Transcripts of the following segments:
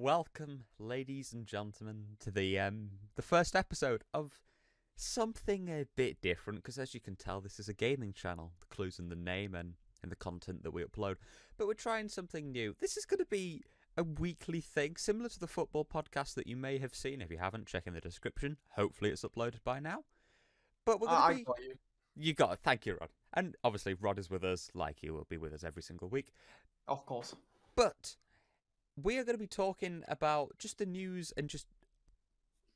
Welcome, ladies and gentlemen, to the first episode of something a bit different. Because as you can tell, this is a gaming channel. The clues in the name and in the content that we upload. But we're trying something new. This is going to be a weekly thing, similar to the football podcast that you may have seen. If you haven't, check in the description. Hopefully, it's uploaded by now. But we're going to be. Got you. You got it. Thank you, Rod. And obviously, Rod is with us, like he will be with us every single week. Of course. But we are going to be talking about just the news and just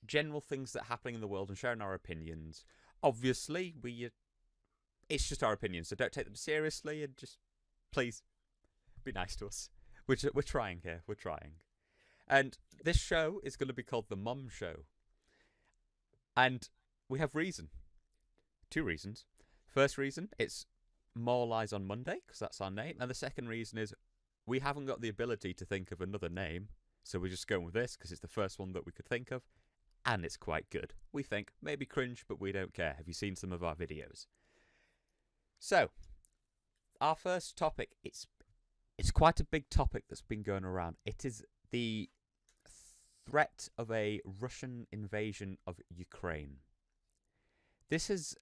general things that are happening in the world and sharing our opinions. Obviously, it's just our opinions, so don't take them seriously and just please be nice to us. We're trying here. We're trying. And this show is going to be called The Mum Show. And we have reason. 2 reasons. First reason, it's Morliz on Monday, because that's our name. And the second reason is we haven't got the ability to think of another name, so we're just going with this because it's the first one that we could think of, and it's quite good. We think, maybe cringe, but we don't care. Have you seen some of our videos? So, our first topic, it's quite a big topic that's been going around. It is the threat of a Russian invasion of Ukraine. It's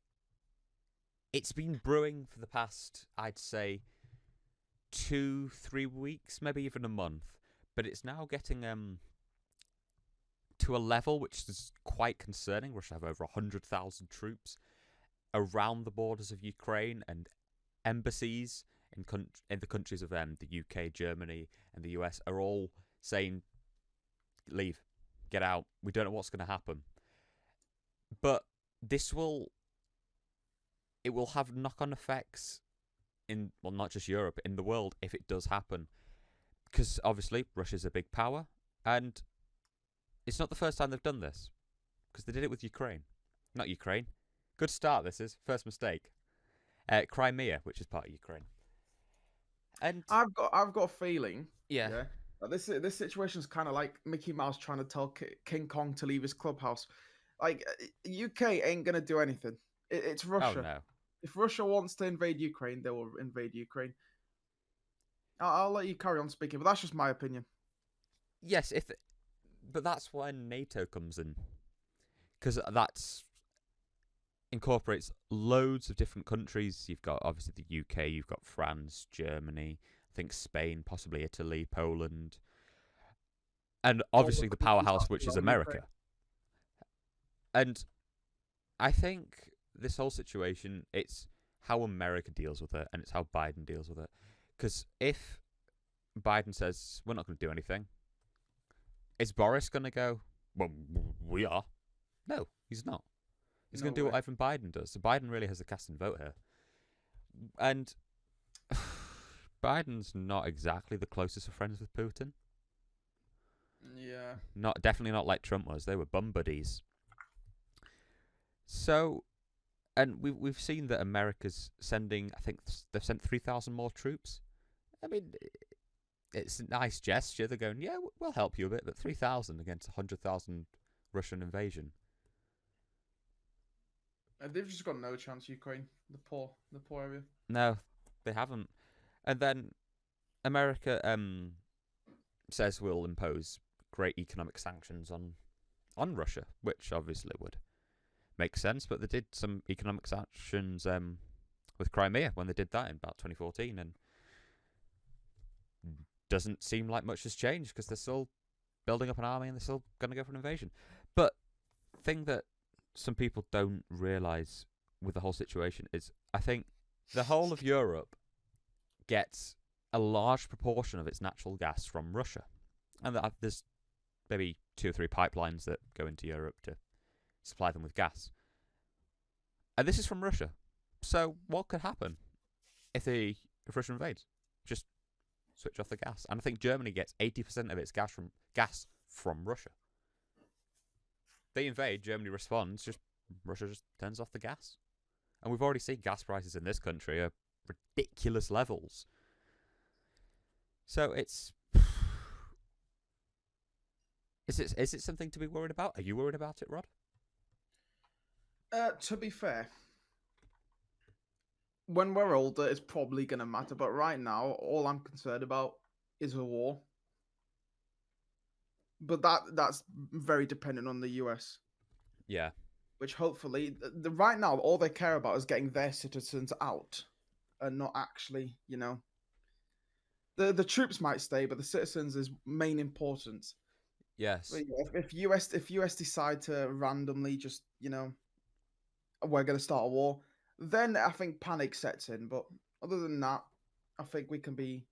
been brewing for the past, I'd say, 2-3 weeks, maybe even a month, but it's now getting to a level which is quite concerning. Russia have over 100,000 troops around the borders of Ukraine, and embassies in the countries of the UK, Germany, and the US are all saying, "Leave, get out. We don't know what's going to happen." But it will have knock-on effects in, well, not just Europe, in the world, if it does happen. Because, obviously, Russia's a big power, and it's not the first time they've done this. Because they did it with Ukraine. Not Ukraine. Good start, this is. First mistake. Crimea, which is part of Ukraine. And I've got a feeling. Yeah. That this situation is kind of like Mickey Mouse trying to tell King Kong to leave his clubhouse. Like, UK ain't gonna do anything. It's Russia. Oh, no. If Russia wants to invade Ukraine, they will invade Ukraine. I'll let you carry on speaking, but that's just my opinion. Yes, but that's when NATO comes in. Because that incorporates loads of different countries. You've got, obviously, the UK, you've got France, Germany, I think Spain, possibly Italy, Poland. And obviously the powerhouse, which is America. And I think this whole situation, it's how America deals with it, and it's how Biden deals with it. Because if Biden says, we're not going to do anything, is Boris going to go, well, we are? No, he's not. He's going to do what Ivan Biden does. So Biden really has a casting vote here. And Biden's not exactly the closest of friends with Putin. Yeah. Definitely not like Trump was. They were bum buddies. So, and we've seen that America's sending, I think they've sent 3,000 more troops. I mean, it's a nice gesture. They're going, yeah, we'll help you a bit, but 3,000 against 100,000 Russian invasion. They've just got no chance, Ukraine. The poor area. No, they haven't. And then America says we'll impose great economic sanctions on Russia, which obviously would make sense, but they did some economic sanctions with Crimea when they did that in about 2014, and doesn't seem like much has changed because they're still building up an army and they're still going to go for an invasion. But the thing that some people don't realise with the whole situation is, I think the whole of Europe gets a large proportion of its natural gas from Russia, and there's maybe 2 or 3 pipelines that go into Europe to supply them with gas. And this is from Russia. So what could happen if Russia invades? Just switch off the gas. And I think Germany gets 80% of its gas from Russia. They invade, Germany responds, Russia just turns off the gas. And we've already seen gas prices in this country are ridiculous levels. So is it something to be worried about? Are you worried about it, Rod? To be fair, when we're older, it's probably going to matter. But right now, all I'm concerned about is a war. but that's very dependent on the US, Yeah. which hopefully right now all they care about is getting their citizens out, and not actually, the troops might stay, but the citizens is main importance. But Yes. yeah, if US decide to randomly just we're going to start a war, then I think panic sets in. But other than that, I think we can be.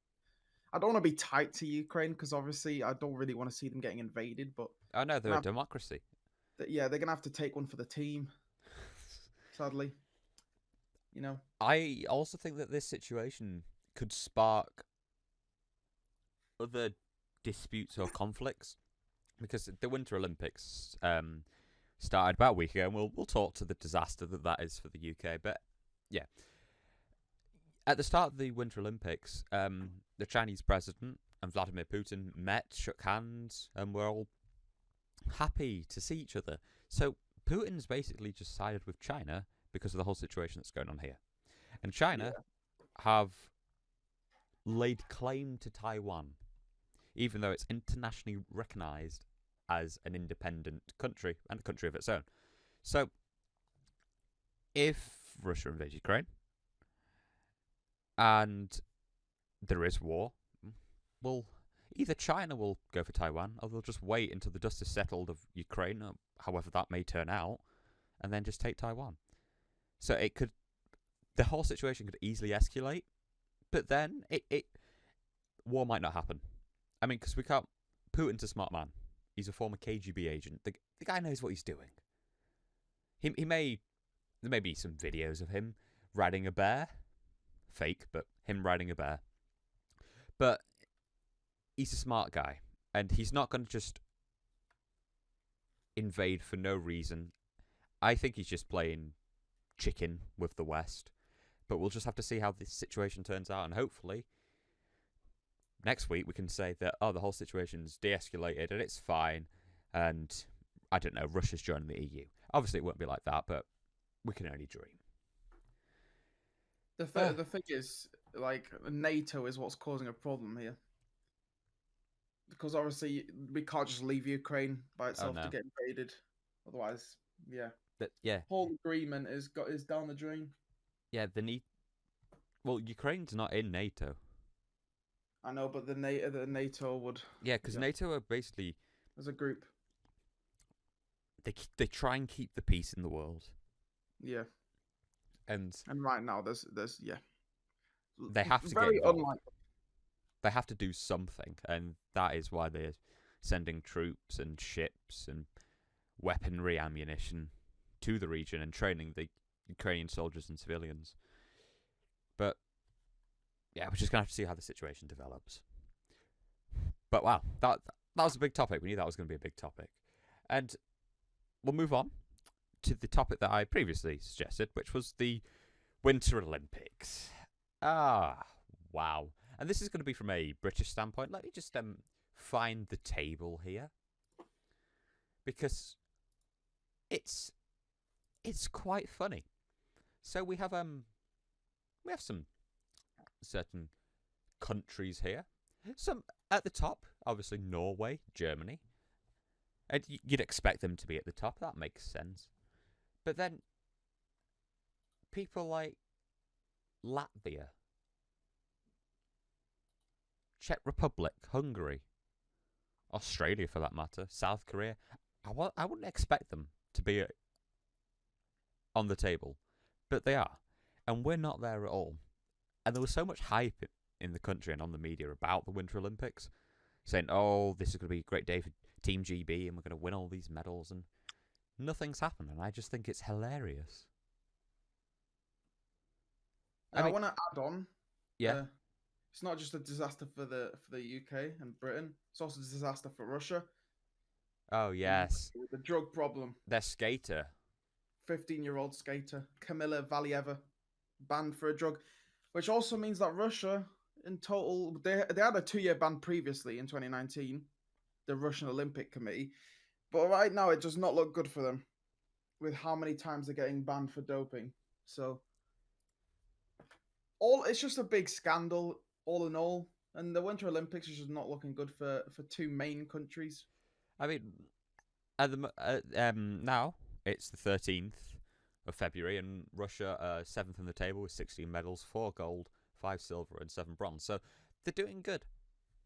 I don't want to be tight to Ukraine because obviously I don't really want to see them getting invaded. But Oh no, they're a gonna democracy. yeah, they're gonna have to take one for the team. Sadly, you know. I also think that this situation could spark other disputes or conflicts because the Winter Olympics started about a week ago, and we'll talk to the disaster that is for the UK. But yeah, at the start of the Winter Olympics, the Chinese president and Vladimir Putin met, shook hands, and were all happy to see each other. So Putin's basically just sided with China because of the whole situation that's going on here. And China Yeah. have laid claim to Taiwan, even though it's internationally recognised as an independent country and a country of its own. So, if Russia invades Ukraine and there is war, well, either China will go for Taiwan or they'll just wait until the dust is settled of Ukraine, however that may turn out, and then just take Taiwan. So the whole situation could easily escalate, but then war might not happen. I mean, because we can't. Putin's a smart man. He's a former KGB agent. The guy knows what he's doing. There may be some videos of him riding a bear, fake, but him riding a bear. But he's a smart guy, and he's not going to just invade for no reason. I think he's just playing chicken with the West. But we'll just have to see how this situation turns out, and hopefully next week we can say that the whole situation's de-escalated and it's fine, and I don't know, Russia's joining the EU. Obviously it won't be like that, but we can only dream. The thing is, like, NATO is what's causing a problem here. Because obviously we can't just leave Ukraine by itself no. to get invaded. Otherwise, yeah. Yeah. Whole agreement is down the drain. Yeah, well, Ukraine's not in NATO. I know, but the NATO would. Yeah, because NATO are basically, as a group. They try and keep the peace in the world. Yeah. And right now there's yeah. They have to very get involved. unlikely. They have to do something, and that is why they're sending troops and ships and weaponry, ammunition to the region and training the Ukrainian soldiers and civilians. But yeah, we're just gonna have to see how the situation develops. But wow, that was a big topic. We knew that was going to be a big topic, and we'll move on to the topic that I previously suggested, which was the Winter Olympics. Wow. And this is going to be from a British standpoint. Let me just find the table here, because it's quite funny. So we have some certain countries here. Some at the top, obviously Norway, Germany. And you'd expect them to be at the top. That makes sense. But then people like Latvia, Czech Republic, Hungary, Australia for that matter, South Korea, I wouldn't expect them to be on the table, but they are. And we're not there at all. And there was so much hype in the country and on the media about the Winter Olympics, saying, oh, this is going to be a great day for Team GB and we're going to win all these medals, and nothing's happened, and I just think it's hilarious. I want to add on. Yeah. It's not just a disaster for the UK and Britain. It's also a disaster for Russia. Oh yes. The drug problem. Their skater. 15-year-old skater Kamila Valieva banned for a drug, which also means that Russia, in total, they had a 2-year ban previously in 2019, the Russian Olympic Committee, but right now it does not look good for them, with how many times they're getting banned for doping. So it's just a big scandal all in all, and the Winter Olympics is just not looking good for two main countries. I mean, now it's the 13th of February, and Russia are 7th in the table with 16 medals, 4 gold, 5 silver, and 7 bronze. So they're doing good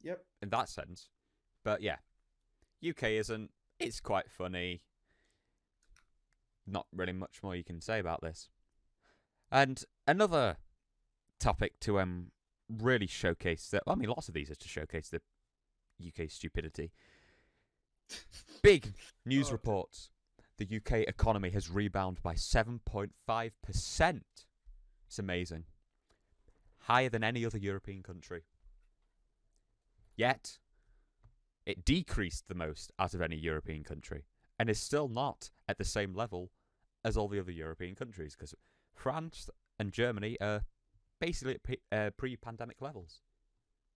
Yep. in that sense. But yeah, UK isn't. It's quite funny. Not really much more you can say about this. And another topic to really showcase that. I mean, lots of these are to showcase the UK stupidity. Big news reports. The UK economy has rebounded by 7.5%. It's amazing. Higher than any other European country. Yet, it decreased the most out of any European country and is still not at the same level as all the other European countries, because France and Germany are basically at pre-pandemic levels.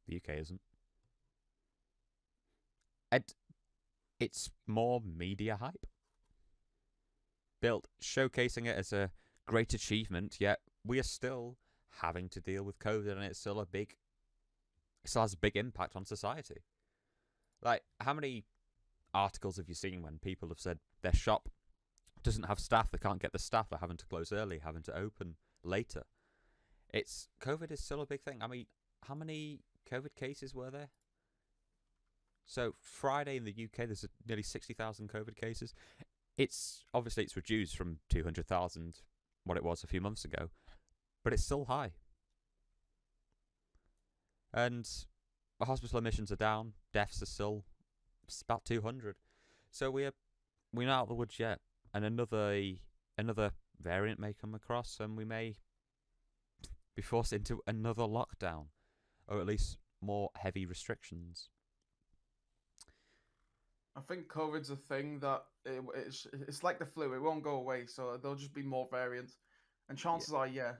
The UK isn't. And it's more media hype. Built showcasing it as a great achievement, yet we are still having to deal with COVID, and it still has a big impact on society. Like, how many articles have you seen when people have said their shop doesn't have staff, they can't get the staff, they're having to close early, having to open later? COVID is still a big thing. I mean, how many COVID cases were there? So Friday in the UK, there's nearly 60,000 COVID cases. It's reduced from 200,000, what it was a few months ago, but it's still high. And hospital admissions are down, deaths are still about 200. So we're not out of the woods yet, and another variant may come across, and we may be forced into another lockdown, or at least more heavy restrictions. I think COVID's a thing that it's like the flu; it won't go away. So there'll just be more variants, and chances are, yeah,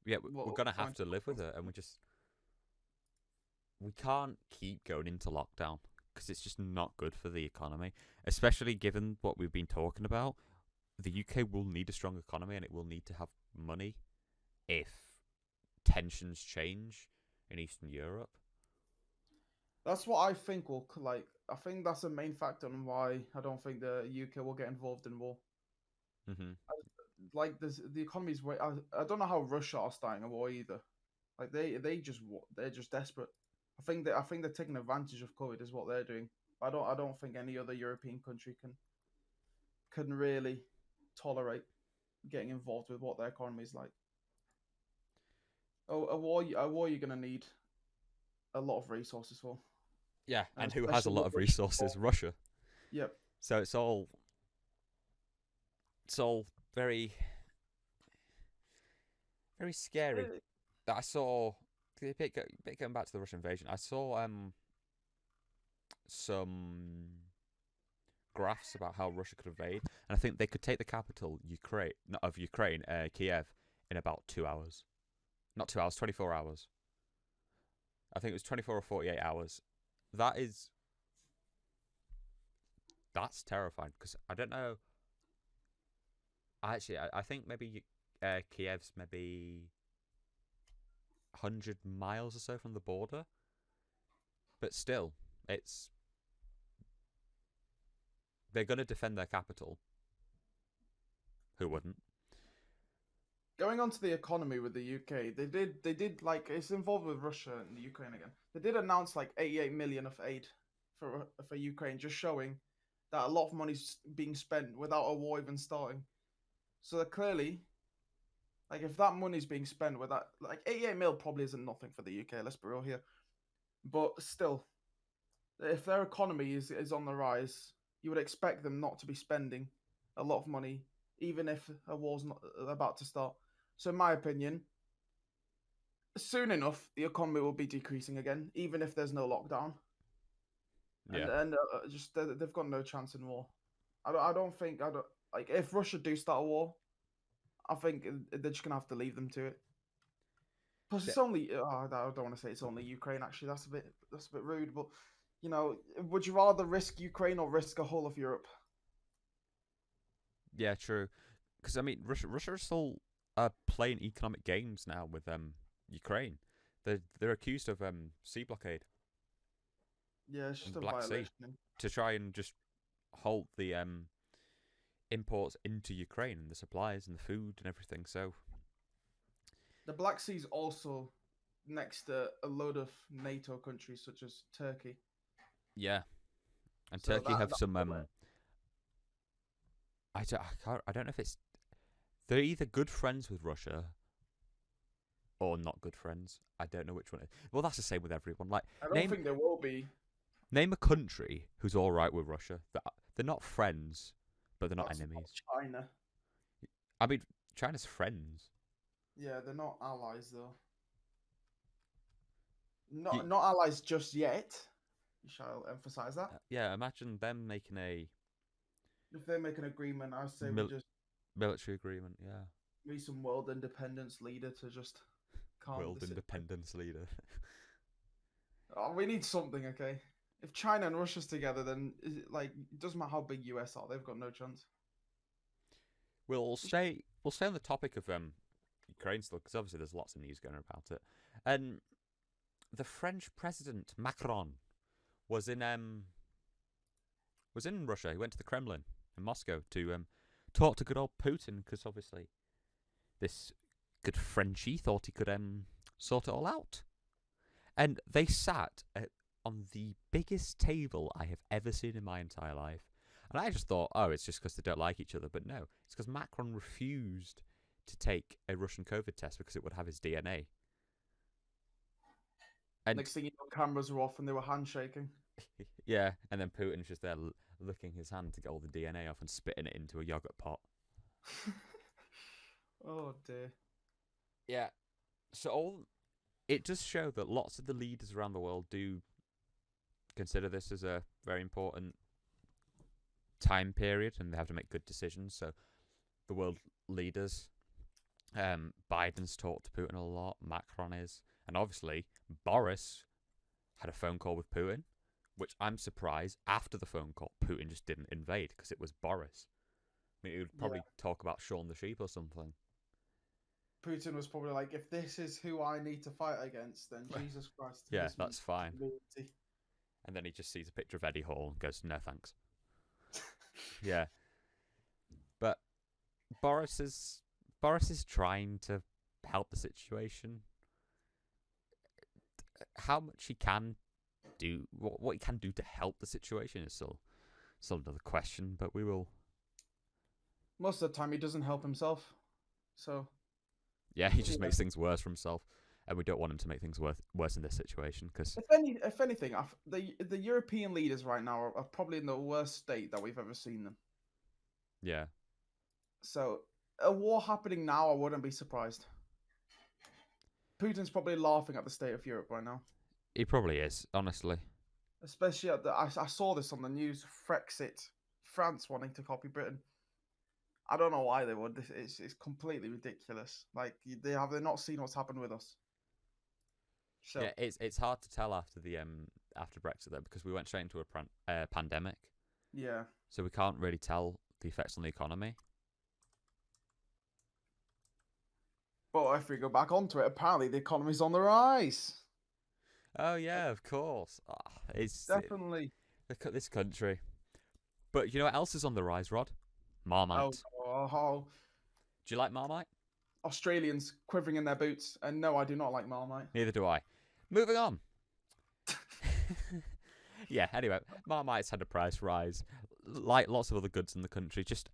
we're gonna have to live with it, and we can't keep going into lockdown because it's just not good for the economy, especially given what we've been talking about. The UK will need a strong economy, and it will need to have money if tensions change in Eastern Europe. That's what I think will like. I think that's the main factor on why I don't think the UK will get involved in war. Mm-hmm. Like the economy's way. I don't know how Russia are starting a war either. Like they're just desperate. I think they're taking advantage of COVID is what they're doing. I don't think any other European country can really tolerate getting involved with what their economy is like. A war you're gonna need a lot of resources for. Yeah, and who has a lot of resources? Russia. Yep. So it's all very, very scary. That I saw. Going back to the Russian invasion, I saw some graphs about how Russia could invade, and I think they could take the capital, Ukraine, Kiev, in about 2 hours. Not 2 hours, 24 hours. I think it was 24 or 48 hours. That's terrifying, because I don't know. Actually, I think maybe Kiev's maybe 100 miles or so from the border, but still, they're going to defend their capital. Who wouldn't? Going on to the economy with the UK, they did like, it's involved with Russia and the Ukraine again. They did announce like 88 million of aid for Ukraine, just showing that a lot of money's being spent without a war even starting. So clearly, like, if that money's being spent without, like, 88 mil probably isn't nothing for the UK. Let's be real here. But still, if their economy is on the rise, you would expect them not to be spending a lot of money, even if a war's not about to start. So, in my opinion, soon enough, the economy will be decreasing again, even if there's no lockdown. Yeah. And just they've got no chance in war. I don't think like, if Russia do start a war, I think they're just gonna have to leave them to it. Plus, it's only I don't want to say it's only Ukraine. Actually, that's a bit rude. But would you rather risk Ukraine or risk a whole of Europe? Yeah, true. Because I mean, Russia is still playing economic games now with Ukraine. They're accused of sea blockade. Yeah, it's just a Black Sea violation. to try and just halt the imports into Ukraine and the supplies and the food and everything. So The Black Sea's also next to a load of NATO countries such as Turkey. yeah, and So Turkey have some I don't know if it's they're either good friends with Russia or not good friends. I don't know which one. Well, that's the same with everyone. Like, I don't think there will be. name a country who's all right with Russia. They're not friends, but they're not That's enemies. China. I mean, China's friends. Yeah, they're not allies though. You- Not allies just yet. Shall I emphasize that? Yeah, imagine them making a If they make an agreement, I say we just military agreement. Yeah, need some world independence leader to just calm world the situation. independence leader. Oh, we need something, okay? If China and Russia's together, then it doesn't matter how big US are, they've got no chance. We'll stay on the topic of Ukraine still, because obviously there's lots of news going about it. And the French president Macron was in Russia. He went to the Kremlin in Moscow to talk to good old Putin, because obviously this good Frenchie thought he could sort it all out. And they sat on the biggest table I have ever seen in my entire life. And I just thought, oh, it's just because they don't like each other. But no, it's because Macron refused to take a Russian COVID test because it would have his DNA. And next thing you know, cameras were off and they were handshaking. yeah, and then Putin's just there licking his hand to get all the DNA off and spitting it into a yogurt pot. Oh dear. Yeah. So it does show that lots of the leaders around the world do consider this as a very important time period, and they have to make good decisions. So the world leaders, Biden's talked to Putin a lot, Macron is, and obviously Boris had a phone call with Putin, which I'm surprised after the phone call Putin just didn't invade, because it was Boris. I mean, he would probably talk about Shaun the Sheep or something. Putin was probably like, if this is who I need to fight against, then Jesus Christ. Yeah, that's fine. And then he just sees a picture of Eddie Hall and goes, no thanks. Yeah. But Boris is trying to help the situation. How much he can do, what he can do to help the situation is still another question, but we will. Most of the time he doesn't help himself. So yeah, he just makes things worse for himself, and we don't want him to make things worse in this situation. Because if anything, the European leaders right now are probably in the worst state that we've ever seen them. Yeah. So a war happening now, I wouldn't be surprised. Putin's probably laughing at the state of Europe right now. He probably is, honestly. Especially I saw this on the news. Frexit, France wanting to copy Britain. I don't know why they would. It's completely ridiculous. Like they've not seen what's happened with us. So yeah, it's hard to tell after the after Brexit though, because we went straight into a pandemic. Yeah. So we can't really tell the effects on the economy. But if we go back onto it, apparently the economy's on the rise. Oh yeah, of course. It's definitely look at this country. But you know what else is on the rise, Rod? Marmite. Oh. Do you like Marmite? Australians quivering in their boots, and no, I do not like Marmite. Neither do I. Moving on. Yeah. Anyway, Marmite's had a price rise, like lots of other goods in the country. It's just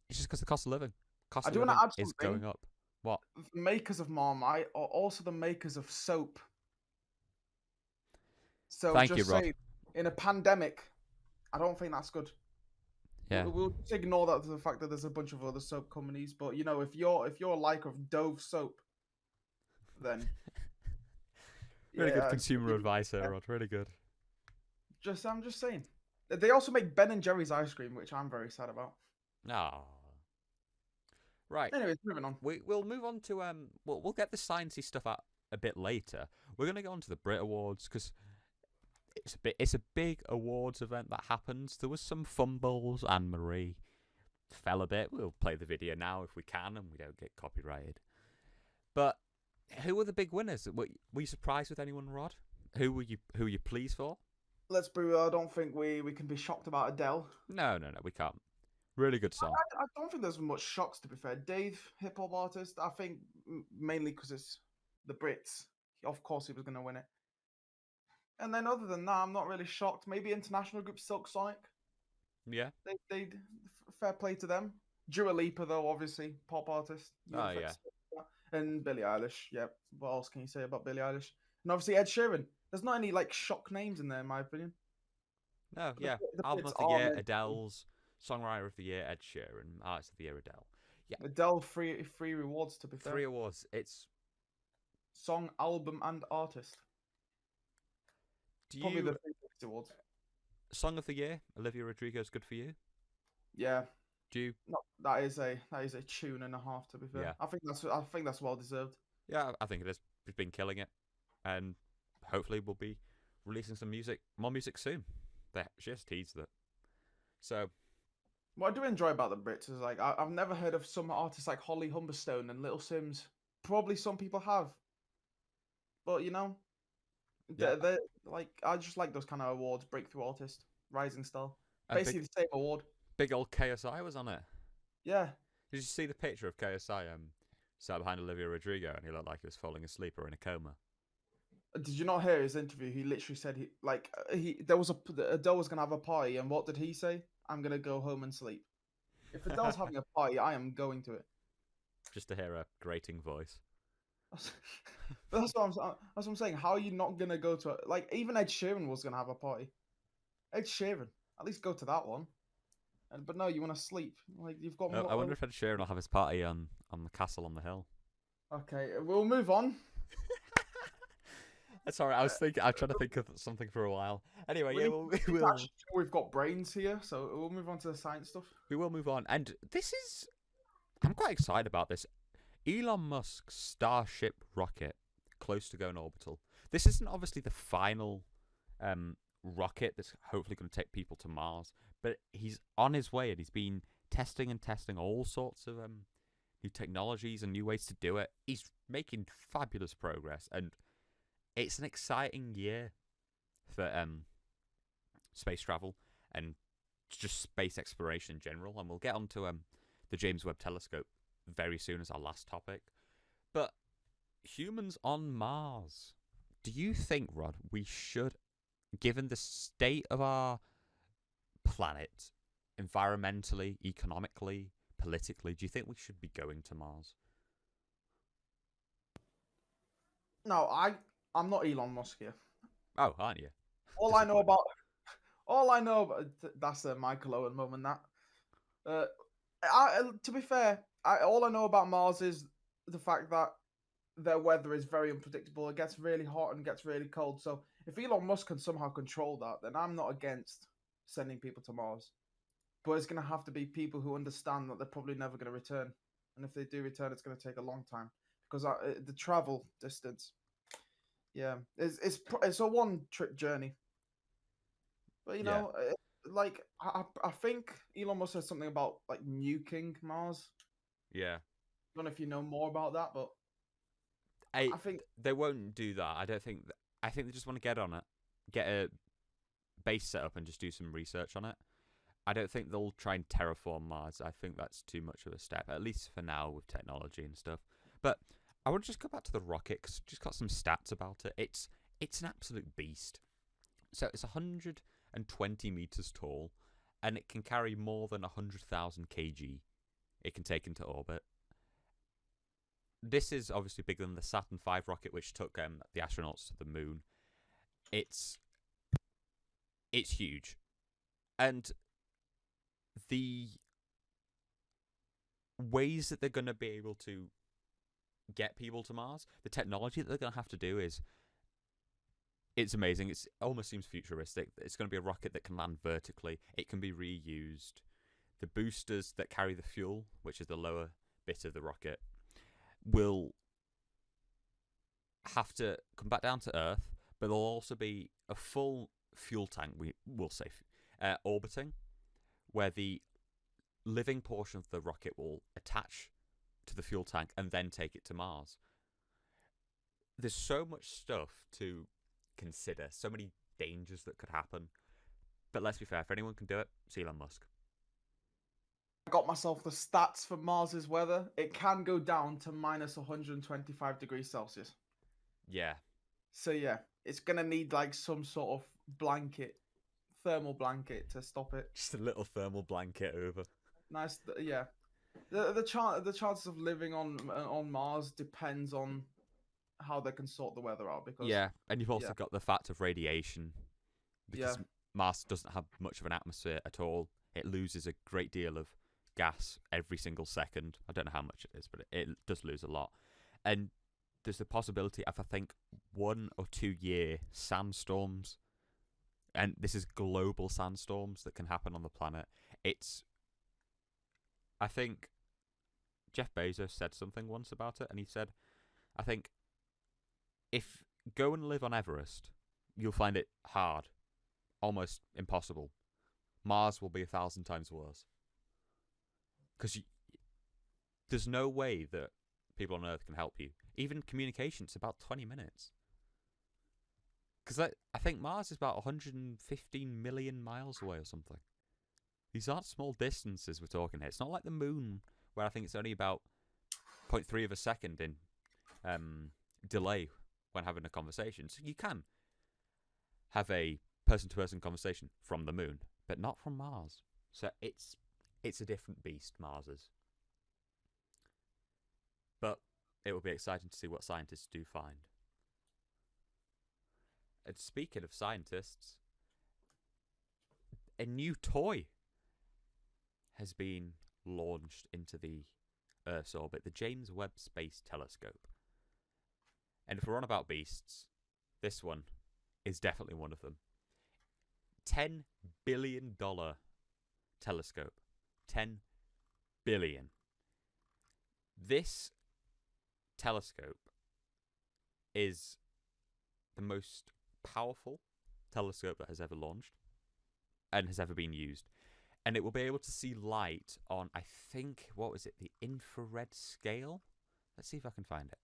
because the cost of living. Cost of living is going up. What? The makers of Marmite are also the makers of soap. So Thank you, Rod. In a pandemic, I don't think that's good. Yeah. We'll just ignore that, the fact that there's a bunch of other soap companies. But you know, if you're like of Dove soap, then really good consumer advice there, Rod. Really good. I'm just saying. They also make Ben and Jerry's ice cream, which I'm very sad about. Oh. Right. Anyways, moving on. We'll move on to we'll get the sciencey stuff out a bit later. We're gonna go on to the Brit Awards because it's a big awards event that happens. There was some fumbles. Anne-Marie fell a bit. We'll play the video now if we can, and we don't get copyrighted. But who were the big winners? Were you surprised with anyone, Rod? Who were you pleased for? let's be real. I don't think we can be shocked about Adele. No, we can't. Really good song. I don't think there's much shocks, to be fair. Dave, hip hop artist, I think mainly because it's the Brits. Of course, he was going to win it. And then other than that, I'm not really shocked. Maybe international group Silk Sonic. Yeah. They fair play to them. Dua Lipa, though, obviously pop artist. Oh yeah. And Billie Eilish. Yep. What else can you say about Billie Eilish? And obviously Ed Sheeran. There's not any like shock names in there, in my opinion. No, yeah. The Album Brits of the are year, meant- Adele's. Songwriter of the year, Ed Sheeran. Artist of the year, Adele. Yeah. Adele free rewards, to be fair. 3 awards. It's Song, album, and artist. do Probably you the three biggest awards. Song of the year? Olivia Rodrigo's good for you. Yeah. Do you? No, that is a tune and a half, to be fair. Yeah. I think that's well deserved. Yeah, I think it is. He's been killing it, and hopefully we'll be releasing more music soon. She just teased it. So What I do enjoy about the Brits is like I've never heard of some artists like Holly Humberstone and Little Sims. Probably some people have, but you know, Yeah. they're like I just like those kind of awards: breakthrough artist, rising star. and Basically the same award. big old KSI was on it. Yeah. Did you see the picture of KSI sat behind Olivia Rodrigo, and he looked like he was falling asleep or in a coma? Did you not hear his interview? He literally said there was Adele was gonna have a party, and what did he say? I'm gonna go home and sleep. If Adele's having a party, I am going to it. Just to hear a grating voice. But that's what I'm saying. How are you not gonna go to it? Like even Ed Sheeran was gonna have a party. Ed Sheeran, at least go to that one. But no, you want to sleep. Like you've got. I wonder if Ed Sheeran will have his party on the castle on the hill. Okay, we'll move on. That's all right. I was trying to think of something for a while. Anyway, yeah, We've got brains here, so we'll move on to the science stuff. We will move on, and I'm quite excited about this. Elon Musk's Starship rocket, close to going orbital. This isn't obviously the final rocket that's hopefully going to take people to Mars, but he's on his way, and he's been testing all sorts of new technologies and new ways to do it. He's making fabulous progress, and it's an exciting year for space travel and just space exploration in general. And we'll get onto the James Webb Telescope very soon as our last topic. But humans on Mars. Do you think, Rod, we should, given the state of our planet, environmentally, economically, politically, do you think we should be going to Mars? No, I'm not Elon Musk here. Oh, aren't you? All I know about that's a Michael Owen moment. That to be fair, all I know about Mars is the fact that their weather is very unpredictable. It gets really hot and gets really cold. So if Elon Musk can somehow control that, then I'm not against sending people to Mars. But it's going to have to be people who understand that they're probably never going to return. And if they do return, it's going to take a long time because the travel distance, yeah, it's a one-trip journey. But you know, like I think Elon Musk said something about like nuking Mars. Yeah. I don't know if you know more about that, but I think they won't do that. I don't think. I think they just want to get on it, get a base set up, and just do some research on it. I don't think they'll try and terraform Mars. I think that's too much of a step, at least for now with technology and stuff. But I want to just go back to the rocket because I've just got some stats about it. It's an absolute beast. So it's 120 meters tall, and it can carry more than 100,000 kg. It can take into orbit. This is obviously bigger than the Saturn V rocket, which took the astronauts to the moon. It's huge, and the ways that they're going to be able to get people to Mars, the technology that they're going to have to do it's amazing. It almost seems futuristic. It's going to be a rocket that can land vertically. It can be reused. The boosters that carry the fuel, which is the lower bit of the rocket, will have to come back down to Earth, but there'll also be a full fuel tank, we will say, orbiting, where the living portion of the rocket will attach to the fuel tank and then take it to Mars. There's so much stuff to consider, so many dangers that could happen. But let's be fair, if anyone can do it, it's Elon Musk. I got myself the stats for Mars's weather. It can go down to minus 125 degrees Celsius. Yeah. So yeah, it's gonna need like some sort of blanket, thermal blanket to stop it. Just a little thermal blanket over. Nice, yeah. The chances of living on Mars depends on how they can sort the weather out, because Yeah, and you've also got the fact of radiation, because Mars doesn't have much of an atmosphere at all. It loses a great deal of gas every single second. I don't know how much it is, but it does lose a lot. And there's the possibility of, I think, 1 or 2 year sandstorms, and this is global sandstorms that can happen on the planet. I think Jeff Bezos said something once about it, and he said, I think, if go and live on Everest, you'll find it hard, almost impossible. Mars will be 1,000 times worse. Because there's no way that people on Earth can help you. Even communication's about 20 minutes. Because I think Mars is about 115 million miles away or something. These aren't small distances we're talking here. It's not like the moon, where I think it's only about 0.3 of a second in delay when having a conversation. So you can have a person-to-person conversation from the moon, but not from Mars. So it's a different beast, Mars is. But it will be exciting to see what scientists do find. And speaking of scientists, a new toy has been launched into the Earth's orbit, the James Webb Space Telescope. And if we're on about beasts, this one is definitely one of them. $10 billion telescope. 10 billion. This telescope is the most powerful telescope that has ever launched and has ever been used. And it will be able to see light on, I think, what was it, the infrared scale? Let's see if I can find it.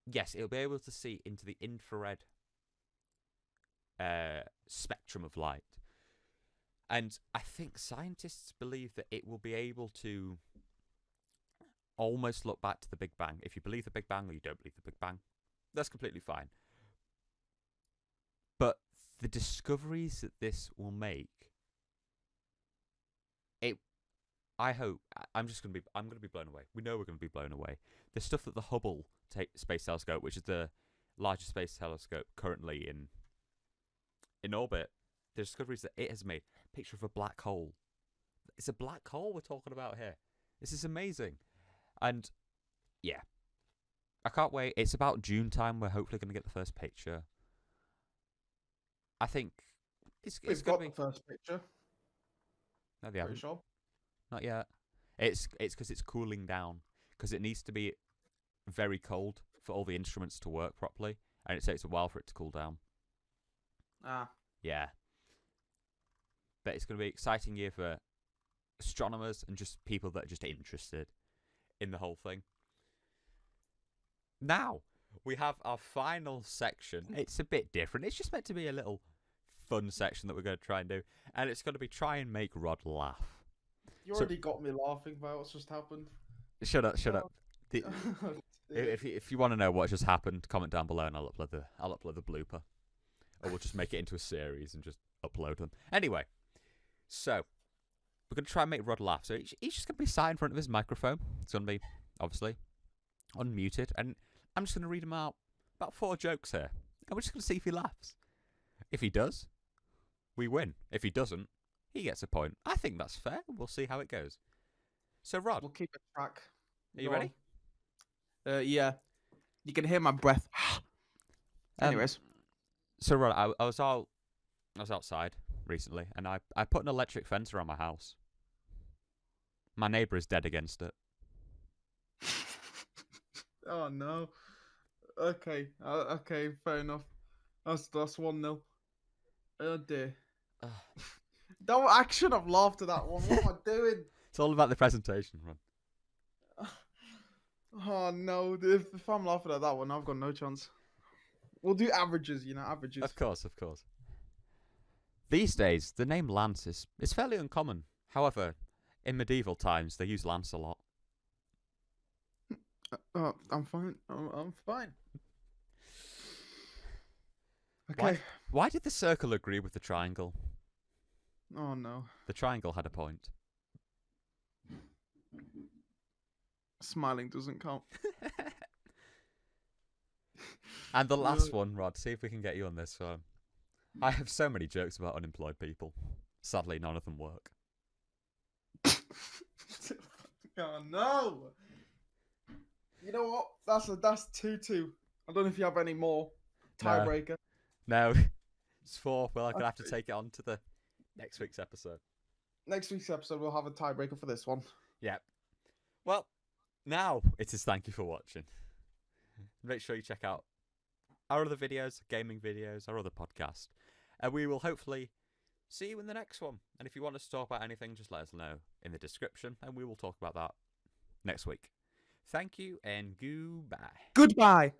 Yes, it'll be able to see into the infrared spectrum of light. And I think scientists believe that it will be able to almost look back to the Big Bang. If you believe the Big Bang or you don't believe the Big Bang, that's completely fine. But the discoveries that this will make, I'm going to be blown away. We know we're going to be blown away. The stuff that the Hubble Space Telescope, which is the largest space telescope currently in orbit, the discoveries that it has made. Picture of a black hole. It's a black hole we're talking about here. This is amazing. And yeah, I can't wait. It's about June time. We're hopefully going to get the first picture. I think it's going to be the first picture. No, they haven't. Pretty sure. Not yet. It's because it's cooling down, because it needs to be very cold for all the instruments to work properly, and it takes a while for it to cool down. Yeah. But it's going to be an exciting year for astronomers and just people that are just interested in the whole thing. Now, we have our final section. It's a bit different. It's just meant to be a little fun section that we're going to try and do. And it's going to be try and make Rod laugh. You already got me laughing about what's just happened. Shut up. If you want to know what just happened, comment down below and I'll upload the blooper. Or we'll just make it into a series and just upload them. Anyway, so we're going to try and make Rod laugh. So he's just going to be sat in front of his microphone. It's going to be, obviously, unmuted. And I'm just going to read him out about 4 jokes here. And we're just going to see if he laughs. If he does, we win. If he doesn't, he gets a point. I think that's fair. We'll see how it goes. So, Rod. We'll keep a track. Are you ready? Yeah. You can hear my breath. Anyways. So, Rod, I was outside recently, and I put an electric fence around my house. My neighbour is dead against it. Oh, no. Okay. Okay, fair enough. That's 1-0. Oh, dear. No, I should have laughed at that one. What am I doing? It's all about the presentation, Rod. Oh, no. If I'm laughing at that one, I've got no chance. We'll do averages, averages. Of course, of course. These days, the name Lance is fairly uncommon. However, in medieval times, they used Lance a lot. I'm fine. I'm fine. Okay. Why did the circle agree with the triangle? Oh, no. The triangle had a point. Smiling doesn't count. And the last one, Rod, see if we can get you on this one. I have so many jokes about unemployed people. Sadly, none of them work. Oh, no. You know what? That's 2-2. I don't know if you have any more. Tiebreaker. No. It's 4. Well, I'm going to have to take it on to the next week's episode. Next week's episode, we'll have a tiebreaker for this one. Yep. Well, now it is thank you for watching. Make sure you check out our other videos, gaming videos, our other podcast. And we will hopefully see you in the next one. And if you want us to talk about anything, just let us know in the description, and we will talk about that next week. Thank you, and goodbye. Goodbye.